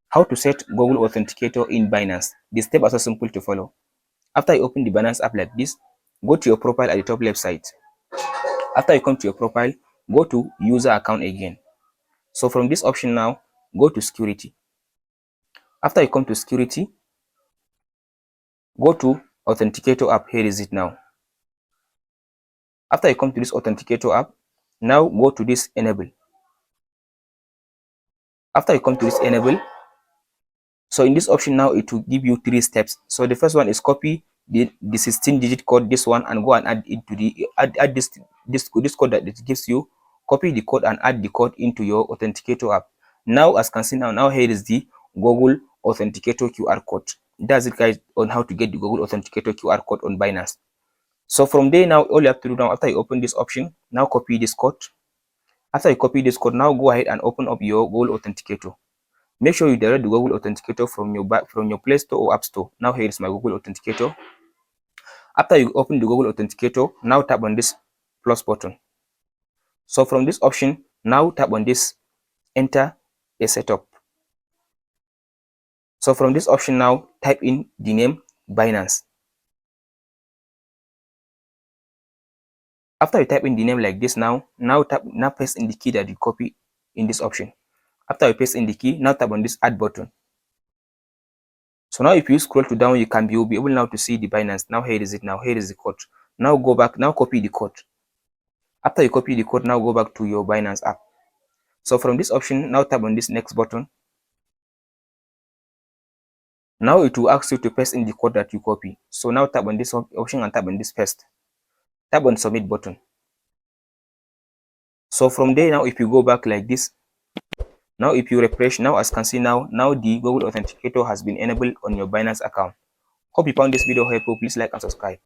How to set Google Authenticator in Binance. The steps are so simple to follow. After you open the Binance app like this, go to your profile at the top left side. After you come to your profile, go to user account again. So from this option now, go to security. After you come to security, go to Authenticator app. Here is it now. After you come to this Authenticator app, now go to this enable. After you come to this enable, so in this option now, it will give you 3 steps. So the first one is copy the 16-digit code, this one, and go and add it to the add this code that it gives you. Copy the code and add the code into your Authenticator app. Now, as you can see now here is the Google Authenticator QR code. That's it, guys, on how to get the Google Authenticator QR code on Binance. So from there now, all you have to do now, after you open this option, now copy this code. After you copy this code, now go ahead and open up your Google Authenticator. Make sure you download the Google Authenticator from your Play Store or App Store. Now here is my Google Authenticator. After you open the Google Authenticator, now tap on this plus button. So from this option, now tap on this enter a setup. So from this option now, type in the name Binance. After you type in the name like this, now paste in the key that you copy in this option. After you paste in the key, now tap on this add button. So now if you scroll to down, you'll be able now to see the Binance. Now here is it. Now here is the code. Now go back. Now copy the code. After you copy the code, now go back to your Binance app. So from this option, now tap on this next button. Now it will ask you to paste in the code that you copy. So now tap on this option and tap on this paste. Tap on submit button. So from there now, if you go back like this, now if you refresh, now as you can see now the Google Authenticator has been enabled on your Binance account. Hope you found this video helpful. Please like and subscribe.